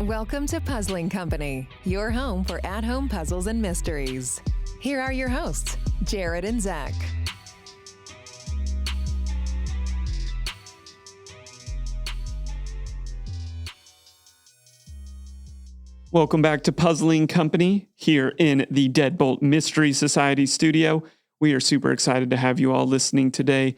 Welcome to Puzzling Company, your home for at-home puzzles and mysteries. Here are your hosts, Jared and Zach. Welcome back to Puzzling Company here in the Deadbolt Mystery Society studio. We are super excited to have you all listening today.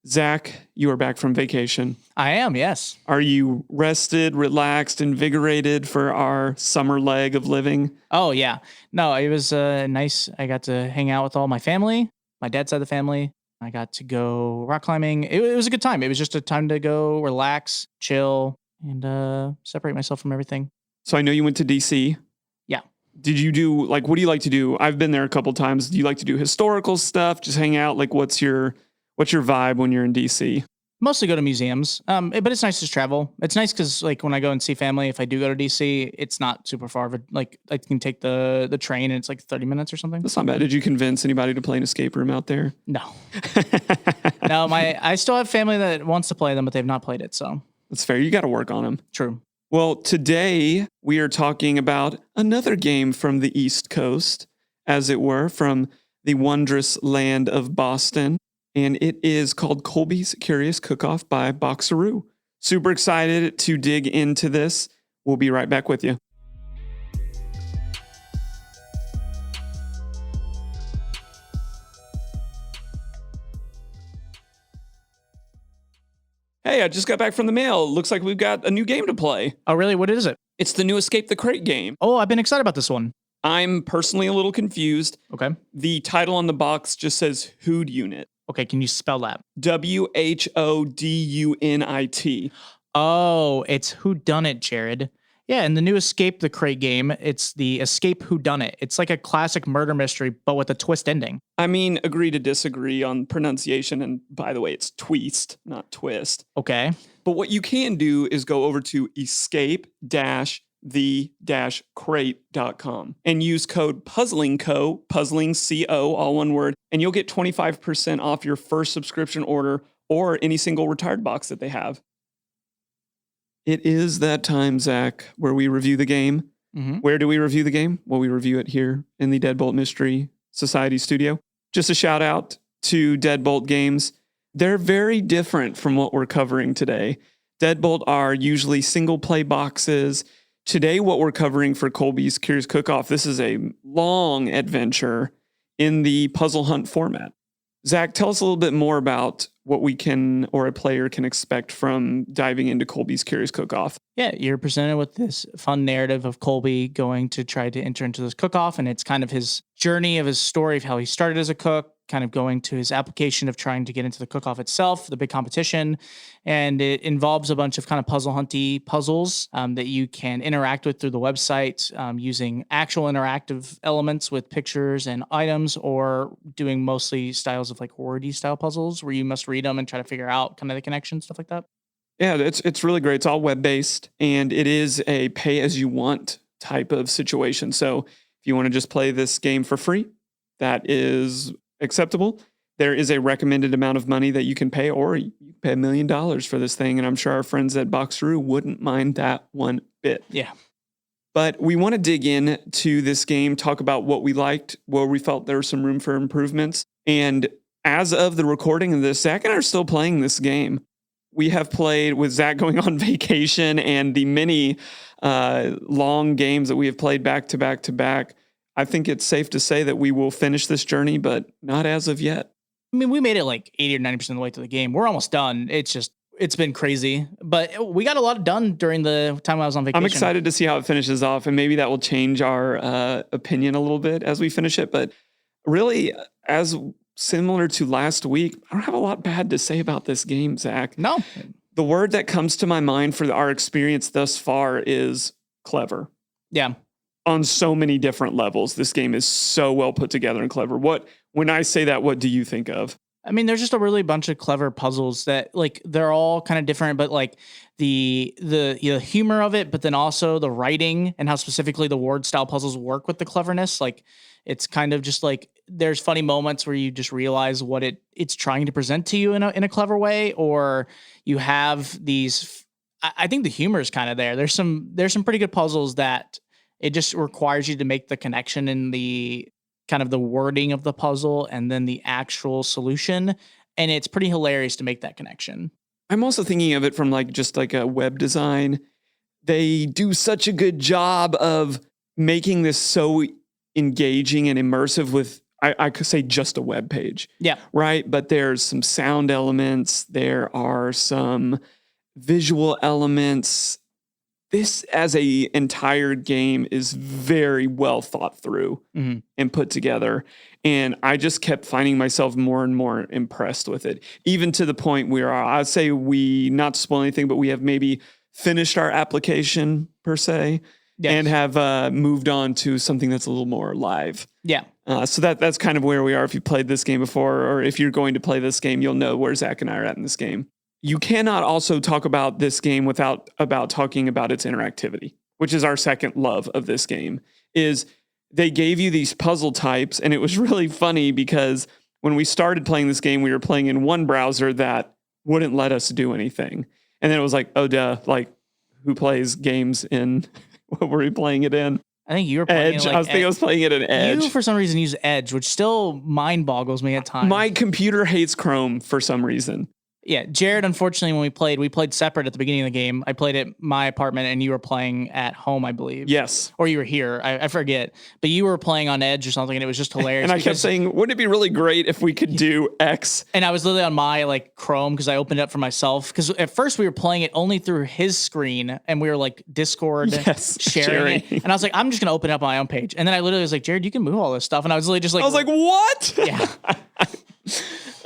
Zach, you are back from vacation. I am, yes. Are you rested, relaxed, invigorated for our summer leg of living? Oh, yeah. No, it was nice. I got to hang out with all my family, my dad's side of the family. I got to go rock climbing. It was a good time. It was just a time to go relax, chill, and separate myself from everything. So I know you went to DC. Yeah. Did you do, what do you like to do? I've been there a couple times. Do you like to do historical stuff? Just hang out? What's your vibe when you're in DC? Mostly go to museums, but it's nice to travel. It's nice because when I go and see family, if I do go to DC, it's not super far. But I can take the train and it's 30 minutes or something. That's not bad. Did you convince anybody to play an escape room out there? No. No, I still have family that wants to play them, but they've not played it. So that's fair. You got to work on them. True. Well, today we are talking about another game from the East Coast, as it were, from the wondrous land of Boston. And it is called Colby's Curious Cookoff by Boxaroo. Super excited to dig into this. We'll be right back with you. Hey, I just got back from the mail. Looks like we've got a new game to play. Oh, really? What is it? It's the new Escape the Crate game. Oh, I've been excited about this one. I'm personally a little confused. Okay. The title on the box just says Who'd Unit. Okay, can you spell that? WHODUNIT. Oh, it's Whodunit, Jared. Yeah, in the new Escape the Crate game, it's the Escape Whodunit. It's like a classic murder mystery, but with a twist ending. I mean, agree to disagree on pronunciation. And by the way, it's twist, not twist. Okay. But what you can do is go over to escape-the-crate.com and use code PuzzlingCo, Puzzling CO, all one word, and you'll get 25% off your first subscription order or any single retired box that they have. It is that time, Zach, where we review the game. Mm-hmm. Where do we review the game? Well, we review it here in the Deadbolt Mystery Society studio. Just a shout out to Deadbolt games. They're very different from what we're covering today. Deadbolt are usually single play boxes. Today, what we're covering for Colby's Curious Cookoff, this is a long adventure in the puzzle hunt format. Zach, tell us a little bit more about what we can, or a player can expect from diving into Colby's Curious Cookoff. Yeah, you're presented with this fun narrative of Colby going to try to enter into this cook-off, and it's kind of his journey of his story of how he started as a cook, kind of going to his application of trying to get into the cook-off itself, the big competition. And it involves a bunch of kind of puzzle hunty puzzles that you can interact with through the website using actual interactive elements with pictures and items, or doing mostly styles of wordy style puzzles where you must read them and try to figure out kind of the connections, stuff like that. Yeah, it's really great. It's all web-based, and it is a pay-as-you-want type of situation. So if you want to just play this game for free, that is acceptable. There is a recommended amount of money that you can pay, or you can pay $1 million for this thing, and I'm sure our friends at Boxaroo wouldn't mind that one bit. Yeah. But we want to dig in to this game, talk about what we liked, where we felt there was some room for improvements. And as of the recording of this, Zach and I are still playing this game. We have played, with Zach going on vacation and the many long games that we have played back to back to back, I think it's safe to say that we will finish this journey, but not as of yet. I mean, we made it 80 or 90% of the way to the game. We're almost done. It's been crazy, but we got a lot done during the time I was on vacation. I'm excited to see how it finishes off, and maybe that will change our opinion a little bit as we finish it. But really, as similar to last week, I don't have a lot bad to say about this game, Zach. No. The word that comes to my mind for our experience thus far is clever. Yeah. On so many different levels, this game is so well put together and clever. When I say that, what do you think of? I mean, there's just a really bunch of clever puzzles that like they're all kind of different, but like the humor of it, but then also the writing and how specifically the ward style puzzles work with the cleverness. Like it's kind of just like there's funny moments where you just realize what it's trying to present to you in a clever way, or you have these. I think the humor is kind of there. There's some pretty good puzzles that it just requires you to make the connection in the kind of the wording of the puzzle and then the actual solution. And it's pretty hilarious to make that connection. I'm also thinking of it from like just like a web design. They do such a good job of making this so engaging and immersive with, I could say just a web page. Yeah. Right. But there's some sound elements. There are some visual elements. This as a entire game is very well thought through and put together. And I just kept finding myself more and more impressed with it, even to the point where I'd say we, not to spoil anything, but we have maybe finished our application per se and have moved on to something that's a little more live. Yeah. So that's kind of where we are. If you played this game before, or if you're going to play this game, you'll know where Zach and I are at in this game. You cannot also talk about this game without talking about its interactivity, which is our second love of this game, is they gave you these puzzle types. And it was really funny because when we started playing this game, we were playing in one browser that wouldn't let us do anything. And then it was like, oh, duh, like who plays games in, what were we playing it in? I think you were playing Edge. Like I was playing it in Edge. You, for some reason, use Edge, which still mind boggles me at times. My computer hates Chrome for some reason. Yeah, Jared, unfortunately, when we played separate at the beginning of the game. I played at my apartment and you were playing at home, I believe. Yes. Or you were here. I forget. But you were playing on Edge or something, and it was just hilarious. And I kept saying, wouldn't it be really great if we could do X? And I was literally on my like Chrome because I opened it up for myself. Because at first we were playing it only through his screen and we were like Discord sharing it. And I was like, I'm just going to open it up on my own page. And then I literally was like, Jared, you can move all this stuff. And I was literally just like, I was like, what? Yeah.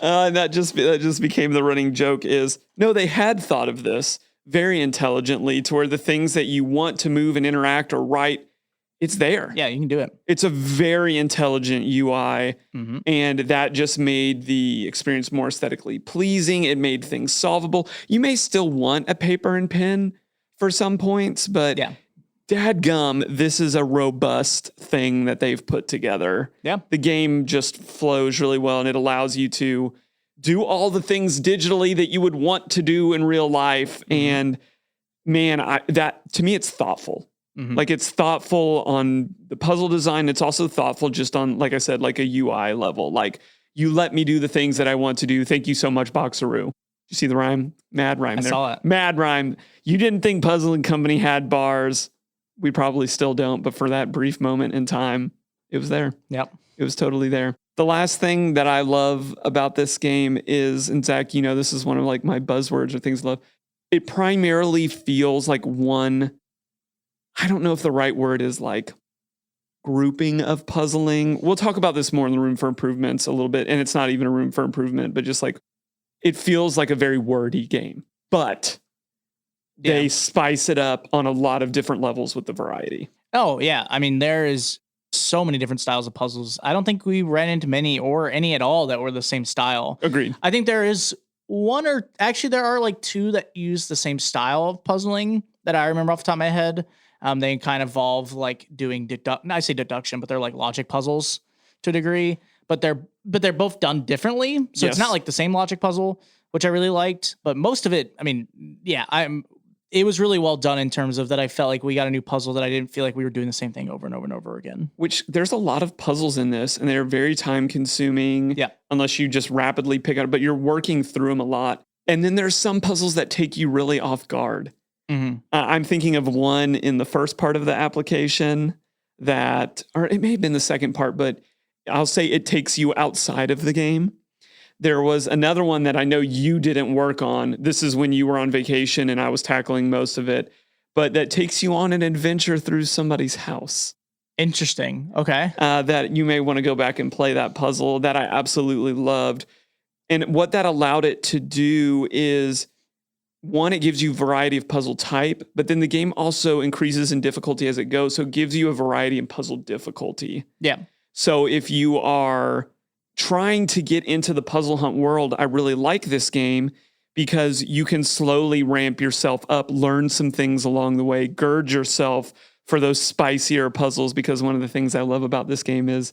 And that just became the running joke is, no, they had thought of this very intelligently to where the things that you want to move and interact or write, it's there. Yeah, you can do it. It's a very intelligent UI, and that just made the experience more aesthetically pleasing. It made things solvable. You may still want a paper and pen for some points, but dadgum, this is a robust thing that they've put together. Yeah. The game just flows really well, and it allows you to do all the things digitally that you would want to do in real life. And man, to me, it's thoughtful. Like it's thoughtful on the puzzle design. It's also thoughtful just on, like I said, like a UI level. Like you let me do the things that I want to do. Thank you so much, Boxaroo. You see the rhyme? Mad rhyme there. I saw it. Mad rhyme. You didn't think Puzzling Company had bars. We probably still don't, but for that brief moment in time, it was there. Yep. It was totally there. The last thing that I love about this game is, and Zach, you know, this is one of like my buzzwords or things I love. It primarily feels like one, I don't know if the right word is like grouping of puzzling. We'll talk about this more in the room for improvements a little bit. And it's not even a room for improvement, but just like, it feels like a very wordy game, but they spice it up on a lot of different levels with the variety. Oh yeah. I mean, there is so many different styles of puzzles. I don't think we ran into many or any at all that were the same style. Agreed. I think there is one, or actually there are like two that use the same style of puzzling that I remember off the top of my head. They kind of involve like doing I say deduction, but they're like logic puzzles to a degree, but they're both done differently. So it's not like the same logic puzzle, which I really liked, but most of it, I mean, it was really well done in terms of that. I felt like we got a new puzzle that I didn't feel like we were doing the same thing over and over and over again. Which there's a lot of puzzles in this, and they're very time consuming. Yeah. Unless you just rapidly pick up, but you're working through them a lot. And then there's some puzzles that take you really off guard. I'm thinking of one in the first part of the application that, or it may have been the second part, but I'll say it takes you outside of the game. There was another one that I know you didn't work on. This is when you were on vacation and I was tackling most of it, but that takes you on an adventure through somebody's house. Interesting. Okay. That you may want to go back and play that puzzle that I absolutely loved. And what that allowed it to do is, one, it gives you variety of puzzle type, but then the game also increases in difficulty as it goes. So it gives you a variety in puzzle difficulty. Yeah. So if you are trying to get into the puzzle hunt world, I really like this game because you can slowly ramp yourself up, learn some things along the way, gird yourself for those spicier puzzles, because one of the things I love about this game is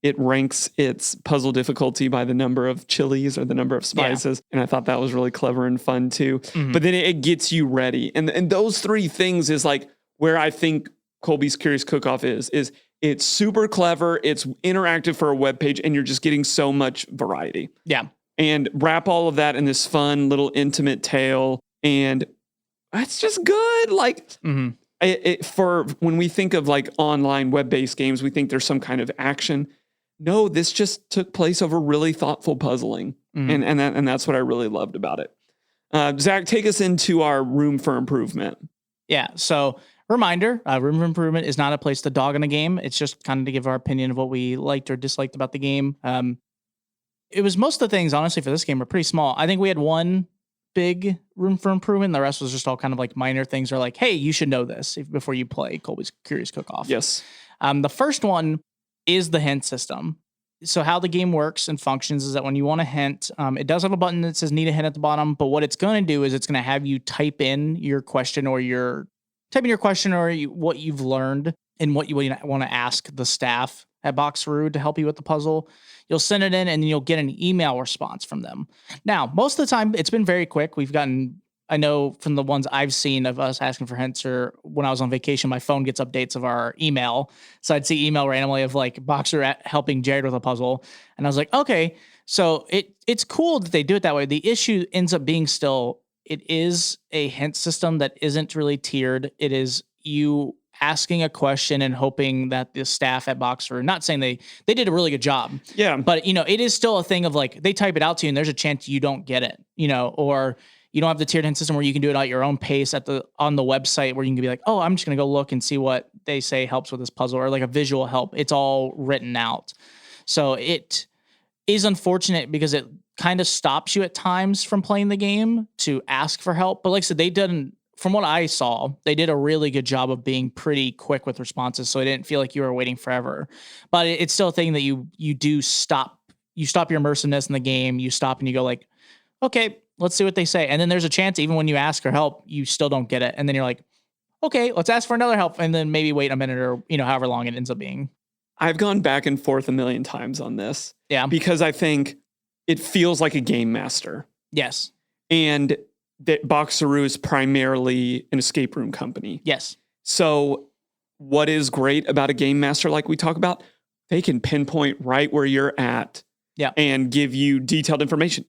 it ranks its puzzle difficulty by the number of chilies or the number of spices. Yeah. And I thought that was really clever and fun too. Mm-hmm. But then it gets you ready. And those three things is like where I think Colby's Curious Cookoff is it's super clever, it's interactive for a web page, and you're just getting so much variety. Yeah. And wrap all of that in this fun little intimate tale. And it's just good. Like, for when we think of like online web-based games, we think there's some kind of action. No, this just took place over really thoughtful puzzling. And that's what I really loved about it. Zach, take us into our room for improvement. Yeah. So reminder, room for improvement is not a place to dog on a game. It's just kind of to give our opinion of what we liked or disliked about the game. It was most of the things, honestly, for this game were pretty small. I think we had one big room for improvement. The rest was just all kind of like minor things, or like, hey, you should know this before you play Colby's Curious Cookoff. Yes. The first one is the hint system. So how the game works and functions is that when you want a hint, it does have a button that says need a hint at the bottom, but what it's going to do is it's going to have you type in your question or what you've learned and what you want to ask the staff at Boxaroo to help you with the puzzle. You'll send it in and you'll get an email response from them. Now, most of the time it's been very quick. I know from the ones I've seen of us asking for hints, or when I was on vacation, my phone gets updates of our email. So I'd see email randomly of like Boxer helping Jared with a puzzle. And I was like, okay, so it's cool that they do it that way. The issue ends up being still, it is a hint system that isn't really tiered. It is you asking a question and hoping that the staff at Boxer, not saying they did a really good job. Yeah. But, it is still a thing of like, they type it out to you and there's a chance you don't get it, or you don't have the tiered hint system where you can do it at your own pace on the website where you can be like, oh, I'm just going to go look and see what they say helps with this puzzle, or like a visual help. It's all written out. So it is unfortunate because it kind of stops you at times from playing the game to ask for help. But like I said, from what I saw, they did a really good job of being pretty quick with responses. So it didn't feel like you were waiting forever, but it's still a thing that you do stop. You stop your immersiveness in the game. You stop and you go like, okay, let's see what they say. And then there's a chance even when you ask for help, you still don't get it. And then you're like, okay, let's ask for another help. And then maybe wait a minute or, however long it ends up being. I've gone back and forth a million times on this. Yeah. Because I think it feels like a game master. Yes. And that Boxaroo is primarily an escape room company. Yes. So what is great about a game master like we talk about, they can pinpoint right where you're at and give you detailed information.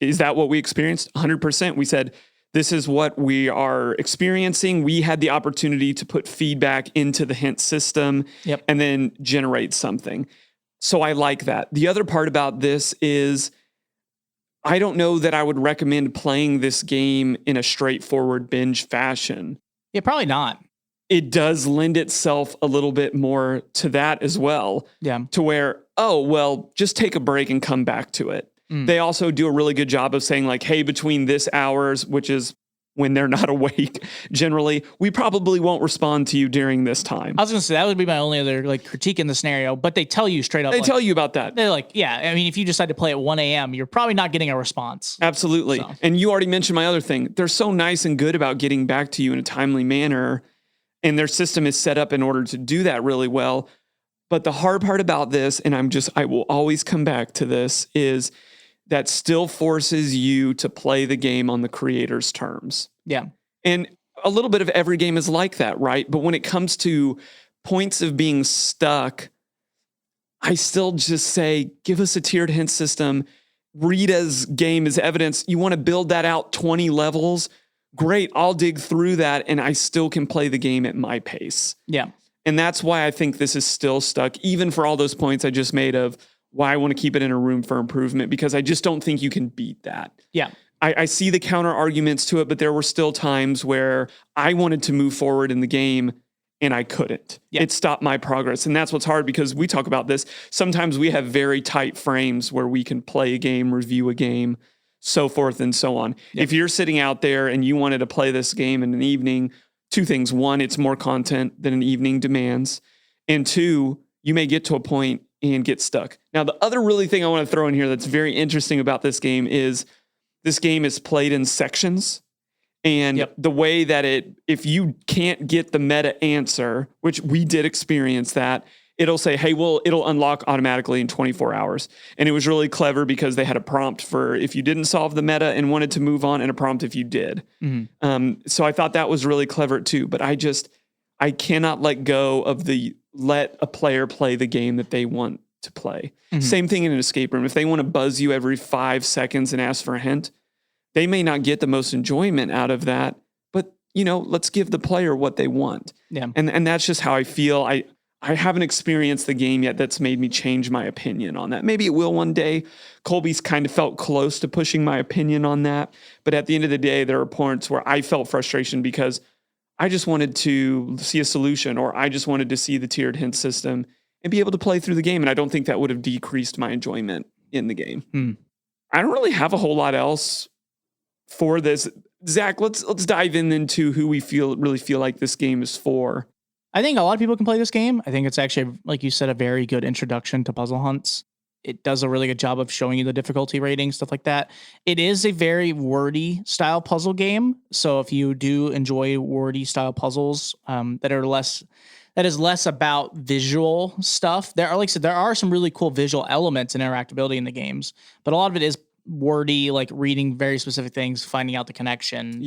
Is that what we experienced? 100%. We said, this is what we are experiencing. We had the opportunity to put feedback into the hint system and then generate something. So I like that. The other part about this is I don't know that I would recommend playing this game in a straightforward binge fashion. Yeah, probably not. It does lend itself a little bit more to that as well. Yeah. To where, just take a break and come back to it. They also do a really good job of saying like, hey, between this hours, which is when they're not awake, generally, we probably won't respond to you during this time. I was going to say that would be my only other like critique in the scenario, but they tell you straight up. They tell you about that. They're like, yeah, I mean, if you decide to play at 1 a.m., you're probably not getting a response. Absolutely. So. And you already mentioned my other thing. They're so nice and good about getting back to you in a timely manner. And their system is set up in order to do that really well. But the hard part about this, and I will always come back to this, is that still forces you to play the game on the creator's terms. Yeah. And a little bit of every game is like that, right? But when it comes to points of being stuck, I still just say, give us a tiered hint system. Rita's game is evidence. You want to build that out 20 levels? Great, I'll dig through that and I still can play the game at my pace. Yeah. And that's why I think this is still stuck, even for all those points I just made of why I want to keep it in a room for improvement, because I just don't think you can beat that. Yeah. I see the counter arguments to it, but there were still times where I wanted to move forward in the game and I couldn't. Yeah. It stopped my progress. And that's what's hard, because we talk about this. Sometimes we have very tight frames where we can play a game, review a game, so forth and so on. Yep. If you're sitting out there and you wanted to play this game in an evening, two things. One, it's more content than an evening demands. And two, you may get to a point and get stuck. Now, the other really thing I want to throw in here that's very interesting about this game is played in sections. And the way that if you can't get the meta answer, which we did experience that, it'll say, hey, well, it'll unlock automatically in 24 hours. And it was really clever because they had a prompt for if you didn't solve the meta and wanted to move on, and a prompt if you did. So I thought that was really clever too. But I cannot let go of let a player play the game that they want to play. Same thing in an escape room. If they want to buzz you every 5 seconds and ask for a hint, they may not get the most enjoyment out of that, but let's give the player what they want. Yeah. And that's just how I feel. I haven't experienced the game yet that's made me change my opinion on that. Maybe it will one day. Colby's kind of felt close to pushing my opinion on that. But at the end of the day, there are points where I felt frustration because I just wanted to see a solution, or I just wanted to see the tiered hint system and be able to play through the game. And I don't think that would have decreased my enjoyment in the game. I don't really have a whole lot else for this. Zach, let's dive into who we really feel like this game is for. I think a lot of people can play this game. I think it's actually, like you said, a very good introduction to puzzle hunts. It does a really good job of showing you the difficulty rating, stuff like that. It is a very wordy style puzzle game. So if you do enjoy wordy style puzzles that is less about visual stuff, there are some really cool visual elements and interactability in the games, but a lot of it is wordy, like reading very specific things, finding out the connection,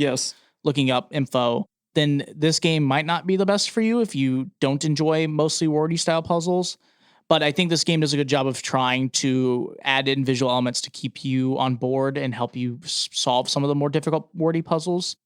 looking up info. Then this game might not be the best for you if you don't enjoy mostly wordy style puzzles. But I think this game does a good job of trying to add in visual elements to keep you on board and help you solve some of the more difficult wordy puzzles.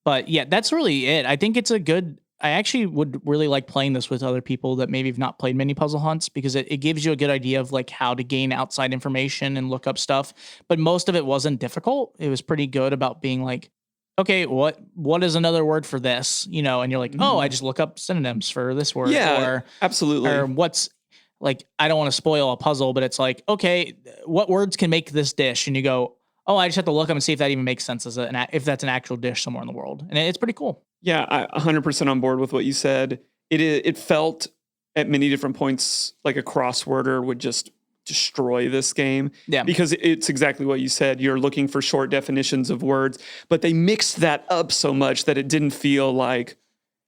But yeah, that's really it. I think I actually would really like playing this with other people that maybe have not played many puzzle hunts, because it gives you a good idea of like how to gain outside information and look up stuff. But most of it wasn't difficult. It was pretty good about being like, okay, what is another word for this? And you're like, oh, I just look up synonyms for this word. Yeah, or, absolutely. Or what's like, I don't want to spoil a puzzle, but it's like, okay, what words can make this dish? And you go, oh, I just have to look up and see if that even makes sense if that's an actual dish somewhere in the world. And it's pretty cool. Yeah, I 100% on board with what you said. It felt at many different points like a crossworder would just destroy this game. Yeah. Because it's exactly what you said. You're looking for short definitions of words, but they mixed that up so much that it didn't feel like,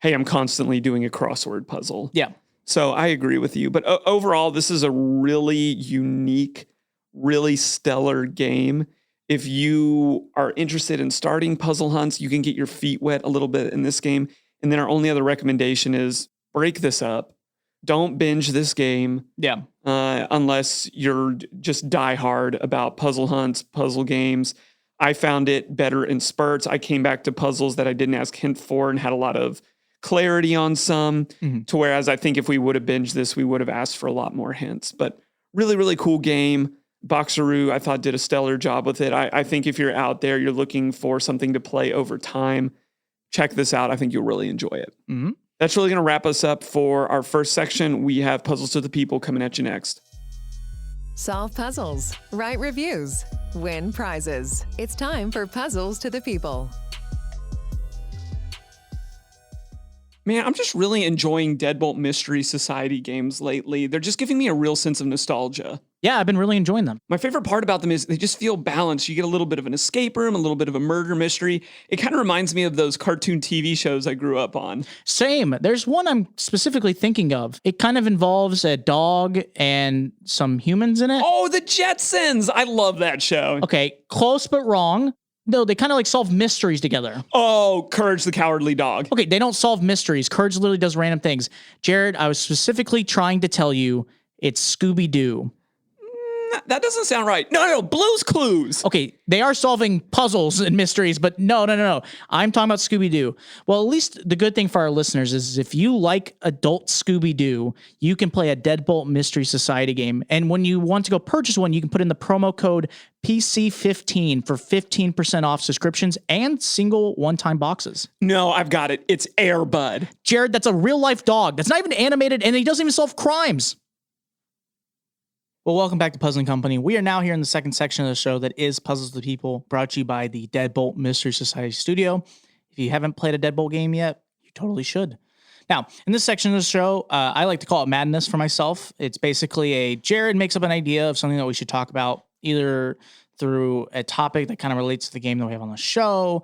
hey, I'm constantly doing a crossword puzzle. Yeah. So I agree with you. But overall, this is a really unique, really stellar game. If you are interested in starting puzzle hunts, you can get your feet wet a little bit in this game. And then our only other recommendation is break this up. Don't binge this game. Yeah. Unless you're just diehard about puzzle hunts, puzzle games. I found it better in spurts. I came back to puzzles that I didn't ask hint for and had a lot of clarity on some, to whereas I think if we would have binged this, we would have asked for a lot more hints. But really, really cool game. Boxaroo, I thought, did a stellar job with it. I think if you're out there, you're looking for something to play over time, check this out. I think you'll really enjoy it. That's really going to wrap us up for our first section. We have Puzzles to the People coming at you next. Solve puzzles, write reviews, win prizes. It's time for Puzzles to the People. Man, I'm just really enjoying Deadbolt Mystery Society games lately. They're just giving me a real sense of nostalgia. Yeah, I've been really enjoying them. My favorite part about them is they just feel balanced. You get a little bit of an escape room, a little bit of a murder mystery. It kind of reminds me of those cartoon TV shows I grew up on. Same. There's one I'm specifically thinking of. It kind of involves a dog and some humans in it. Oh, the Jetsons! I love that show. Okay, close but wrong. No, they kind of like solve mysteries together. Oh, Courage the Cowardly Dog. Okay, they don't solve mysteries. Courage literally does random things. Jared, I was specifically trying to tell you it's Scooby-Doo. That doesn't sound right. No, Blue's Clues. Okay, they are solving puzzles and mysteries, but no. I'm talking about Scooby-Doo. Well, at least the good thing for our listeners is if you like adult Scooby-Doo, you can play a Deadbolt Mystery Society game. And when you want to go purchase one, you can put in the promo code PC15 for 15% off subscriptions and single one-time boxes. No, I've got it. It's Air Bud. Jared, that's a real-life dog. That's not even animated, and he doesn't even solve crimes. Well, welcome back to Puzzling Company. We are now here in the second section of the show that is Puzzles to the People, brought to you by the Deadbolt Mystery Society studio. If you haven't played a Deadbolt game yet, you totally should. Now, in this section of the show, I like to call it madness for myself. It's basically Jared makes up an idea of something that we should talk about, either through a topic that kind of relates to the game that we have on the show,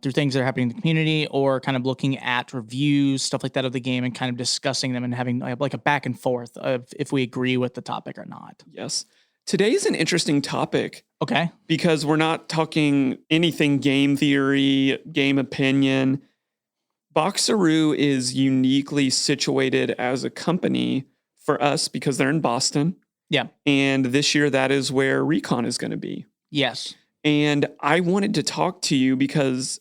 through things that are happening in the community, or kind of looking at reviews, stuff like that of the game, and kind of discussing them and having like a back and forth of if we agree with the topic or not. Yes. Today's an interesting topic. Okay. Because we're not talking anything game theory, game opinion. Boxaroo is uniquely situated as a company for us because they're in Boston. Yeah. And this year, that is where Recon is going to be. Yes. And I wanted to talk to you because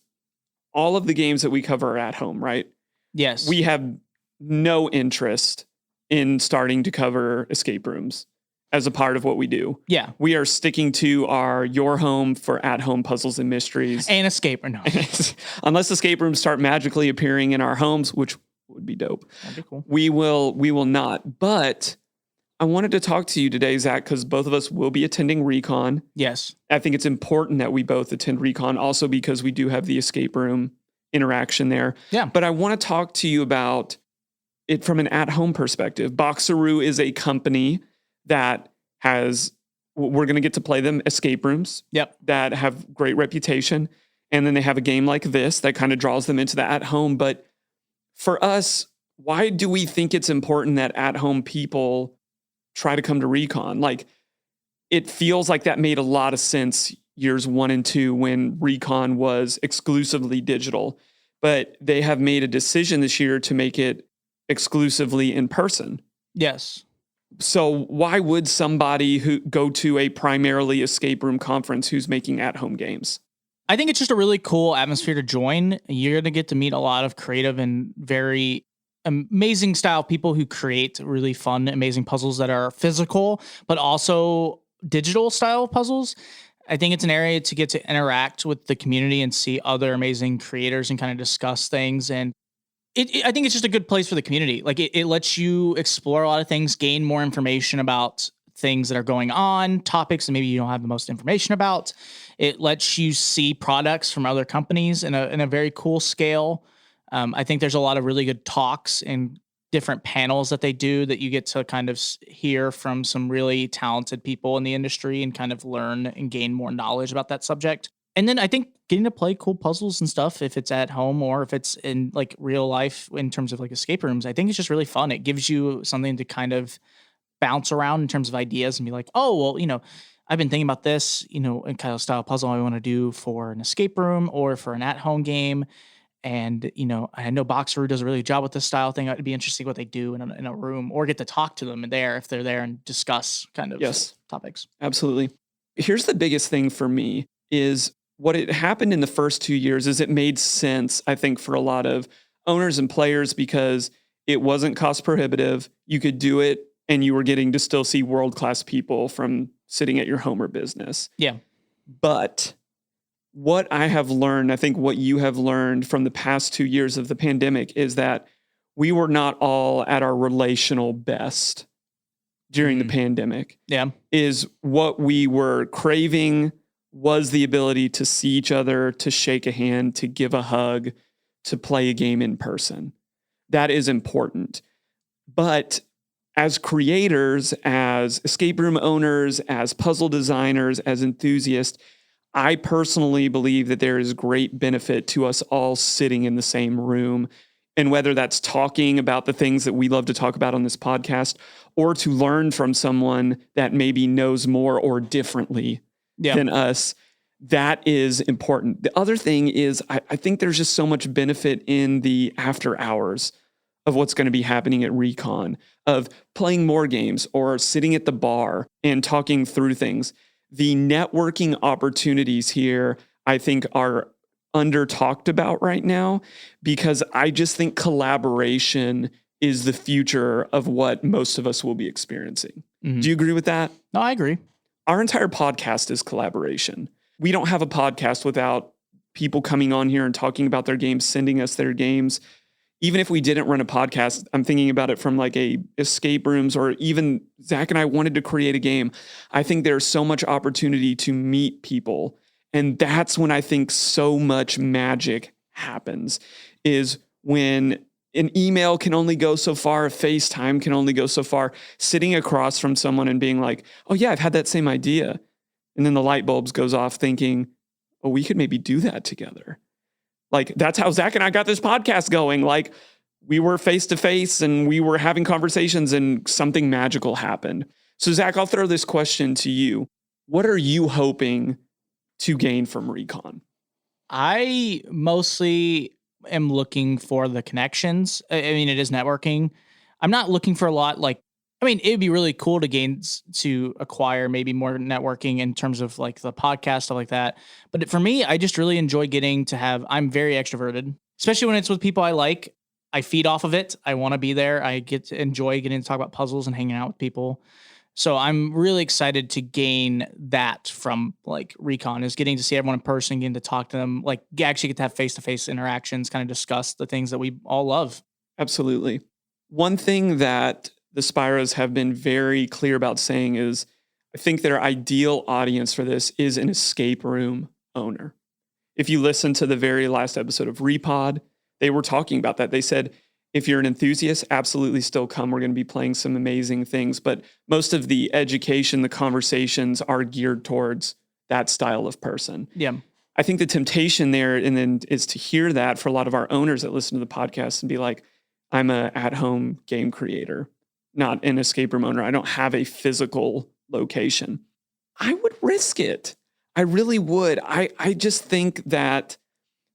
all of the games that we cover are at home, right? Yes. We have no interest in starting to cover escape rooms as a part of what we do. Yeah. We are sticking to our your home for at-home puzzles and mysteries. And escape or no. Unless escape rooms start magically appearing in our homes, which would be dope. That'd be cool. We will not. But I wanted to talk to you today, Zach, because both of us will be attending Recon. Yes. I think it's important that we both attend Recon also because we do have the escape room interaction there. Yeah. But I want to talk to you about it from an at-home perspective. Boxaroo is a company that we're going to get to play them escape rooms. Yep. That have great reputation. And then they have a game like this that kind of draws them into the at-home. But for us, why do we think it's important that at-home people try to come to Recon? Like, it feels like that made a lot of sense years 1 and 2 when Recon was exclusively digital, but they have made a decision this year to make it exclusively in person. Yes. So why would somebody who go to a primarily escape room conference who's making at-home games? I think it's just a really cool atmosphere to join. You're going to get to meet a lot of creative and very amazing style people who create really fun, amazing puzzles that are physical, but also digital style puzzles. I think it's an area to get to interact with the community and see other amazing creators and kind of discuss things. And I think it's just a good place for the community. Like it lets you explore a lot of things, gain more information about things that are going on, topics that maybe you don't have the most information about. It lets you see products from other companies in a very cool scale. I think there's a lot of really good talks and different panels that they do that you get to kind of hear from some really talented people in the industry and kind of learn and gain more knowledge about that subject. And then I think getting to play cool puzzles and stuff, if it's at home or if it's in like real life in terms of like escape rooms, I think it's just really fun. It gives you something to kind of bounce around in terms of ideas and be like, oh, well, I've been thinking about this, in kind of style puzzle I want to do for an escape room or for an at-home game. And, I know Boxaroo does a really good job with this style thing. It'd be interesting what they do in a room or get to talk to them there if they're there and discuss kind of topics. Absolutely. Here's the biggest thing for me is what it happened in the first 2 years is it made sense, I think, for a lot of owners and players because it wasn't cost prohibitive. You could do it and you were getting to still see world-class people from sitting at your home or business. Yeah. But what I have learned, I think what you have learned from the past 2 years of the pandemic is that we were not all at our relational best during the pandemic. Yeah. Is what we were craving was the ability to see each other, to shake a hand, to give a hug, to play a game in person. That is important. But as creators, as escape room owners, as puzzle designers, as enthusiasts, I personally believe that there is great benefit to us all sitting in the same room. And whether that's talking about the things that we love to talk about on this podcast, or to learn from someone that maybe knows more or differently than us, that is important. The other thing is I think there's just so much benefit in the after hours of what's going to be happening at Recon, of playing more games or sitting at the bar and talking through things. The networking opportunities here, I think, are under talked about right now because I just think collaboration is the future of what most of us will be experiencing. Mm-hmm. Do you agree with that? No, I agree. Our entire podcast is collaboration. We don't have a podcast without people coming on here and talking about their games, sending us their games. Even if we didn't run a podcast, I'm thinking about it from like a escape rooms, or even Zach and I wanted to create a game. I think there's so much opportunity to meet people. And that's when I think so much magic happens, is when An email can only go so far. A FaceTime can only go so far. Sitting across from someone and being like, oh yeah, I've had that same idea. And then the light bulbs goes off thinking, oh, we could maybe do that together. Like that's how Zach and I got this podcast going. Like we were face to face and we were having conversations and something magical happened. So Zach, I'll throw this question to you. What are you hoping to gain from Recon? I mostly am looking for the connections. I mean, it is networking. I'm not looking for a lot it'd be really cool to acquire maybe more networking in terms of like the podcast, stuff like that. But for me, I just really enjoy I'm very extroverted, especially when it's with people I like. I feed off of it. I want to be there. I get to enjoy getting to talk about puzzles and hanging out with people. So I'm really excited to gain that from like Recon, is getting to see everyone in person, getting to talk to them, like actually get to have face-to-face interactions, kind of discuss the things that we all love. Absolutely. One thing that the Spyros have been very clear about saying is, I think their ideal audience for this is an escape room owner. If you listen to the very last episode of Repod, they were talking about that. They said, if you're an enthusiast, absolutely still come. We're going to be playing some amazing things. But most of the education, the conversations are geared towards that style of person. Yeah. I think the temptation there and then is to hear that for a lot of our owners that listen to the podcast and be like, I'm a at-home game creator, not an escape room owner. I don't have a physical location. I would risk it. I really would. I just think that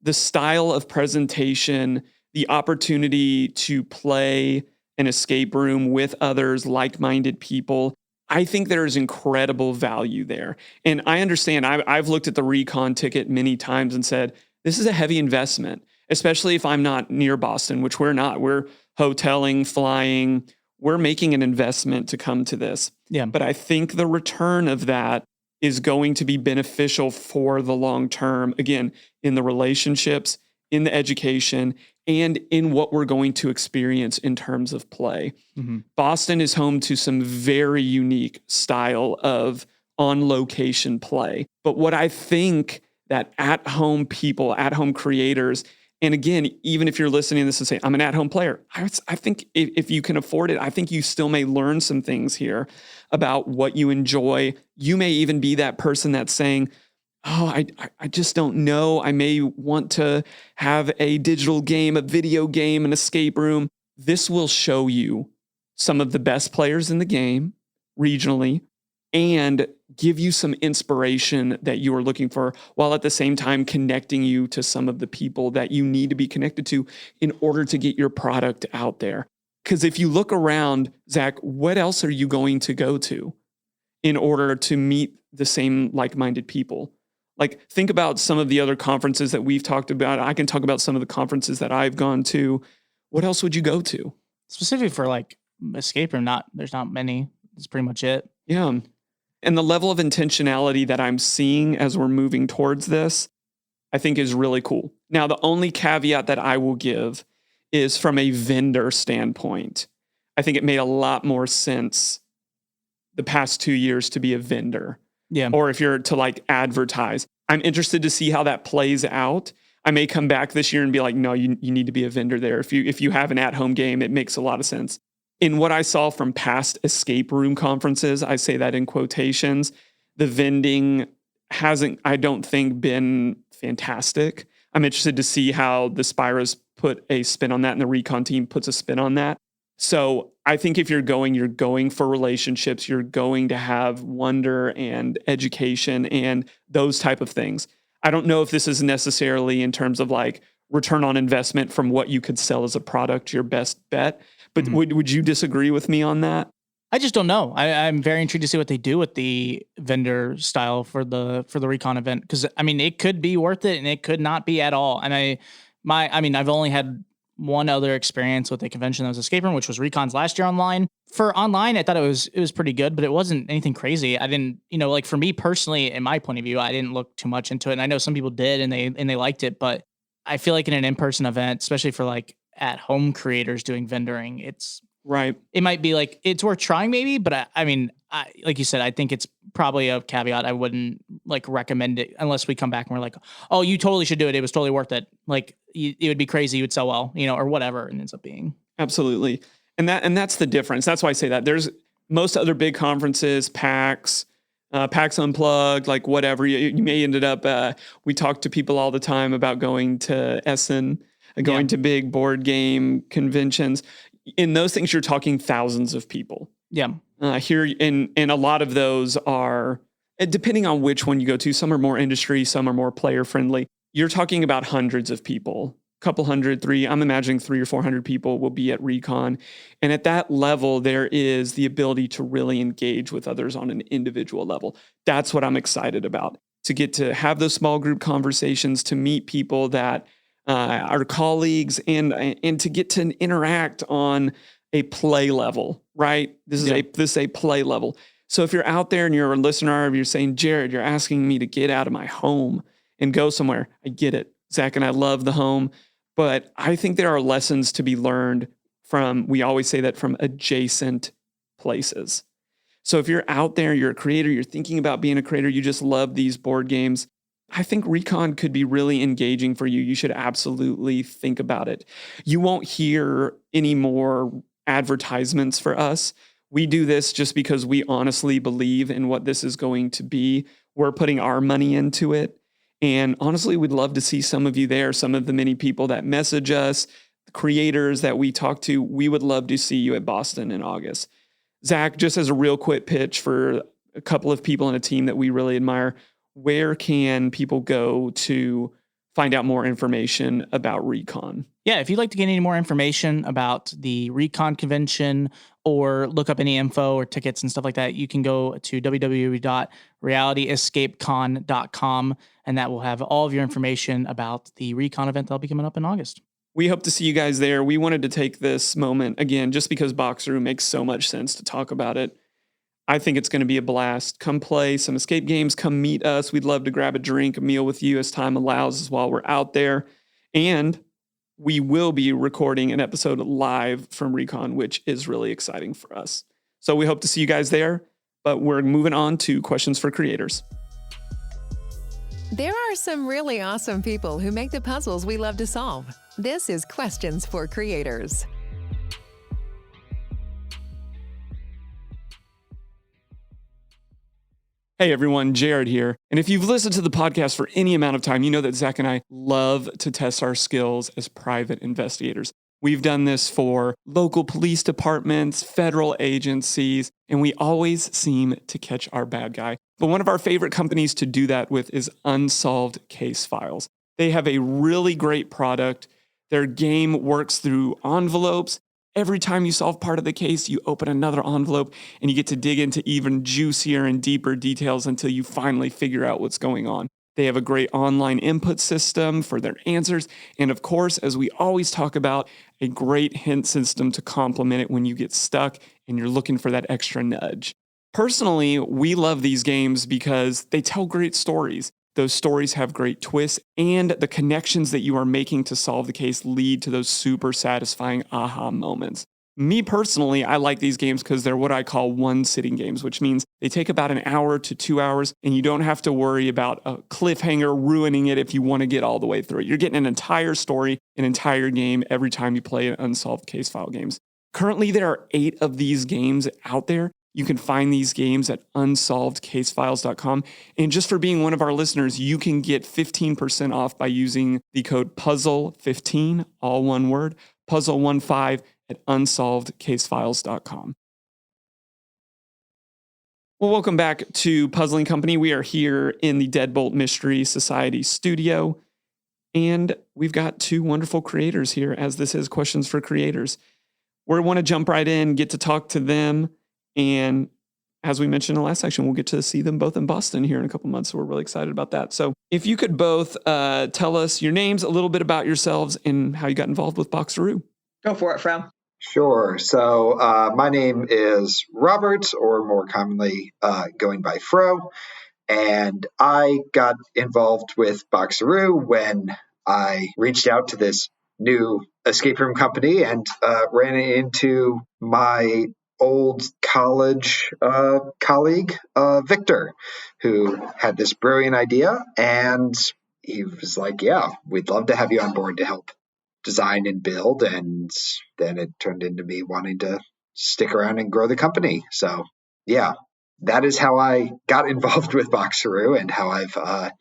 the style of presentation, the opportunity to play an escape room with others, like-minded people, I think there is incredible value there. And I understand, I've looked at the Recon ticket many times and said, this is a heavy investment, especially if I'm not near Boston, which we're not. We're hoteling, flying. We're making an investment to come to this. Yeah. But I think the return of that is going to be beneficial for the long term, again, in the relationships, in the education, and in what we're going to experience in terms of play. Mm-hmm. Boston is home to some very unique style of on-location play. But what I think that at-home people, at-home creators, and again, even if you're listening to this and say, I'm an at-home player, I think if you can afford it, I think you still may learn some things here about what you enjoy. You may even be that person that's saying, oh, I just don't know. I may want to have a digital game, a video game, an escape room. This will show you some of the best players in the game regionally and give you some inspiration that you are looking for, while at the same time connecting you to some of the people that you need to be connected to in order to get your product out there. Because if you look around, Zach, what else are you going to go to in order to meet the same like-minded people? Like, think about some of the other conferences that we've talked about. I can talk about some of the conferences that I've gone to. What else would you go to? Specifically for like escape room, there's not many. That's pretty much it. Yeah. And the level of intentionality that I'm seeing as we're moving towards this, I think is really cool. Now, the only caveat that I will give is from a vendor standpoint. I think it made a lot more sense the past 2 years to be a vendor. Yeah. Or if you're to like advertise. I'm interested to see how that plays out. I may come back this year and be like, no, you need to be a vendor there. If you have an at-home game, it makes a lot of sense. In what I saw from past escape room conferences, I say that in quotations, the vending hasn't, I don't think, been fantastic. I'm interested to see how the Spyros put a spin on that and the Recon team puts a spin on that. So I think if you're going for relationships, you're going to have wonder and education and those type of things. I don't know if this is necessarily in terms of like return on investment from what you could sell as a product, your best bet. But would you disagree with me on that? I just don't know. I'm very intrigued to see what they do with the vendor style for the Recon event, because I mean it could be worth it and it could not be at all. And I've only had one other experience with a convention that was escape room, which was Recon's last year online. For online, I thought it was pretty good, but it wasn't anything crazy. I didn't, like for me personally, in my point of view, I didn't look too much into it. And I know some people did and they liked it, but I feel like in an in-person event, especially for like at-home creators doing vendoring, it's right. It might be like it's worth trying maybe, but I mean, like you said, I think it's probably a caveat. I wouldn't recommend it unless we come back and we're like, oh, you totally should do it. It was totally worth it. It would be crazy. You would sell well, or whatever it ends up being. Absolutely. And that's the difference. That's why I say that. There's most other big conferences, PAX, PAX Unplugged, whatever. You may ended up, we talk to people all the time about going to Essen, going to big board game conventions. In those things, you're talking thousands of people. Yeah. Here, and a lot of those are, depending on which one you go to, some are more industry, some are more player friendly. You're talking about hundreds of people, couple hundred, I'm imagining 300 or 400 people will be at Recon. And at that level, there is the ability to really engage with others on an individual level. That's what I'm excited about, to get to have those small group conversations, to meet people that are colleagues, and to get to interact on a play level, right? This is a play level. So if you're out there and you're a listener, if you're saying, Jared, you're asking me to get out of my home and go somewhere, I get it. Zach and I love the home, but I think there are lessons to be learned we always say that, from adjacent places. So if you're out there, you're a creator, you're thinking about being a creator, you just love these board games, I think Recon could be really engaging for you. You should absolutely think about it. You won't hear any more advertisements for us. We do this just because we honestly believe in what this is going to be. We're putting our money into it. And honestly, we'd love to see some of you there, some of the many people that message us, the creators that we talk to. We would love to see you at Boston in August. Zach, just as a real quick pitch for a couple of people in a team that we really admire, where can people go to find out more information about Recon? Yeah, if you'd like to get any more information about the Recon convention or look up any info or tickets and stuff like that, you can go to www.realityescapecon.com, and that will have all of your information about the Recon event that'll be coming up in August. We hope to see you guys there. We wanted to take this moment, again, just because Boxaroo makes so much sense to talk about it. I think it's going to be a blast. Come play some escape games. Come meet us. We'd love to grab a drink, a meal with you as time allows while we're out there. And we will be recording an episode live from Recon, which is really exciting for us. So we hope to see you guys there. But we're moving on to questions for creators. There are some really awesome people who make the puzzles we love to solve. This is Questions for Creators. Hey everyone, Jared here. And if you've listened to the podcast for any amount of time, you know that Zach and I love to test our skills as private investigators. We've done this for local police departments, federal agencies, and we always seem to catch our bad guy. But one of our favorite companies to do that with is Unsolved Case Files. They have a really great product. Their game works through envelopes. Every time you solve part of the case, you open another envelope and you get to dig into even juicier and deeper details until you finally figure out what's going on. They have a great online input system for their answers. And of course, as we always talk about, a great hint system to complement it when you get stuck and you're looking for that extra nudge. Personally, we love these games because they tell great stories. Those stories have great twists, and the connections that you are making to solve the case lead to those super satisfying aha moments. Me personally, I like these games because they're what I call one-sitting games, which means they take about an hour to 2 hours, and you don't have to worry about a cliffhanger ruining it if you want to get all the way through it. You're getting an entire story, an entire game every time you play an Unsolved Case File games. Currently, there are 8 of these games out there. You can find these games at unsolvedcasefiles.com. And just for being one of our listeners, you can get 15% off by using the code PUZZLE15, all one word, PUZZLE15 at unsolvedcasefiles.com. Well, welcome back to Puzzling Company. We are here in the Deadbolt Mystery Society studio, and we've got 2 wonderful creators here, as this is Questions for Creators. We want to jump right in, get to talk to them. And as we mentioned in the last section, we'll get to see them both in Boston here in a couple months. So we're really excited about that. So if you could both tell us your names, a little bit about yourselves, and how you got involved with Boxaroo. Go for it, Fro. Sure. So my name is Robert, or more commonly going by Fro. And I got involved with Boxaroo when I reached out to this new escape room company and ran into my old college colleague, Victor, who had this brilliant idea. And he was like, yeah, we'd love to have you on board to help design and build. And then it turned into me wanting to stick around and grow the company. So, yeah, that is how I got involved with Boxaroo and how I've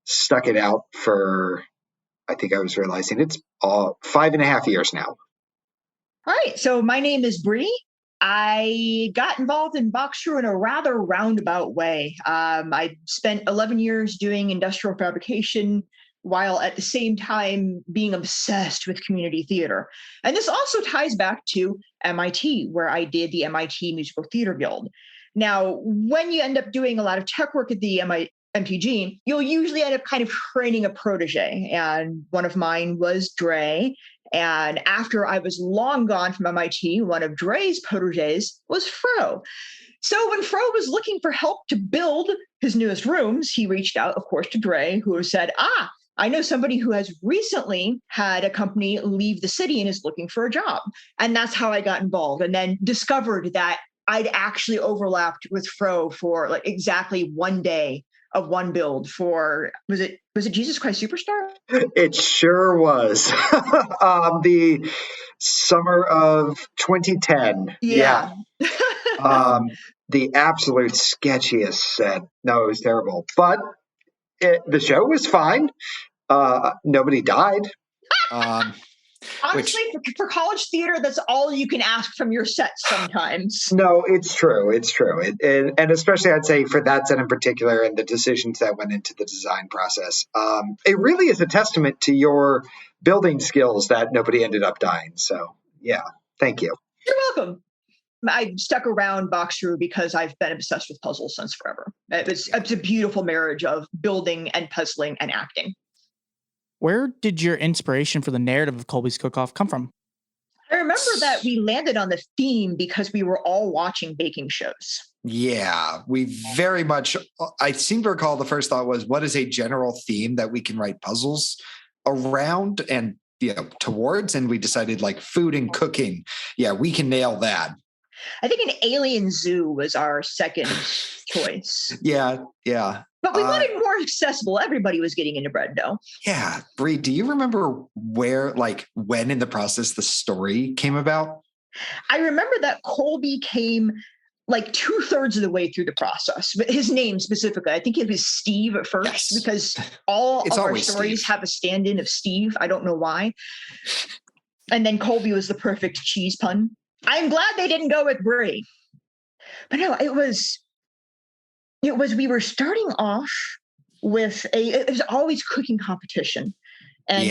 stuck it out for, I think I was realizing it's 5.5 years now. All right. So my name is Bree. I got involved in Boxaroo in a rather roundabout way. I spent 11 years doing industrial fabrication while at the same time being obsessed with community theater. And this also ties back to MIT, where I did the MIT Musical Theater Guild. Now, when you end up doing a lot of tech work at the MTG, you'll usually end up kind of training a protege. And one of mine was Dre. And after I was long gone from MIT, one of Dre's proteges was Fro. So when Fro was looking for help to build his newest rooms, he reached out, of course, to Dre, who said, I know somebody who has recently had a company leave the city and is looking for a job. And that's how I got involved, and then discovered that I'd actually overlapped with Fro for like exactly one day of one build for, was it Jesus Christ Superstar? It sure was. The summer of 2010. Yeah. The absolute sketchiest set. No, it was terrible. But the show was fine. Nobody died. Honestly, for college theater, that's all you can ask from your sets sometimes. No, it's true. It's true. And especially, I'd say, for that set in particular and the decisions that went into the design process, it really is a testament to your building skills that nobody ended up dying. So, yeah, thank you. You're welcome. I stuck around Boxaroo because I've been obsessed with puzzles since forever. It's a beautiful marriage of building and puzzling and acting. Where did your inspiration for the narrative of Colby's Cookoff come from? I remember that we landed on the theme because we were all watching baking shows. Yeah, we very much, I seem to recall the first thought was, what is a general theme that we can write puzzles around and towards? And we decided like food and cooking. Yeah, we can nail that. I think an alien zoo was our second choice. Yeah. But we wanted more accessible. Everybody was getting into bread dough. Yeah. Bree, do you remember when in the process the story came about? I remember that Colby came like 2/3 of the way through the process, but his name specifically, I think it was Steve at first, because all of our stories have a stand-in of Steve. I don't know why. And then Colby was the perfect cheese pun. I'm glad they didn't go with Brie. But no, it was, we were starting off with it was always cooking competition. And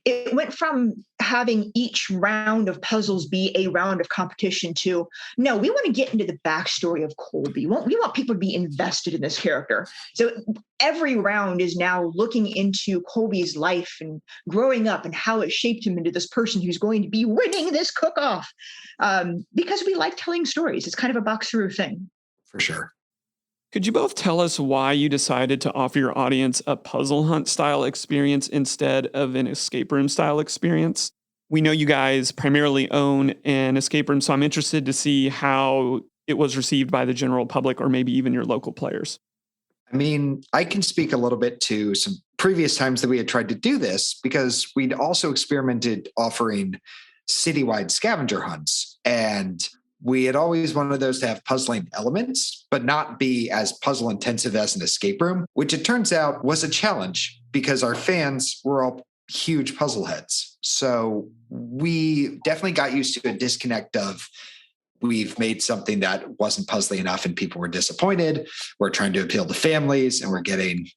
it went from having each round of puzzles be a round of competition to, no, we want to get into the backstory of Colby. We want people to be invested in this character. So every round is now looking into Colby's life and growing up and how it shaped him into this person who's going to be winning this cook-off. Because we like telling stories. It's kind of a Boxaroo thing. For sure. Could you both tell us why you decided to offer your audience a puzzle hunt style experience instead of an escape room style experience? We know you guys primarily own an escape room, so I'm interested to see how it was received by the general public or maybe even your local players. I mean, I can speak a little bit to some previous times that we had tried to do this because we'd also experimented offering citywide scavenger hunts, and we had always wanted those to have puzzling elements, but not be as puzzle intensive as an escape room, which it turns out was a challenge because our fans were all huge puzzle heads. So we definitely got used to a disconnect of we've made something that wasn't puzzly enough and people were disappointed. We're trying to appeal to families and we're getting,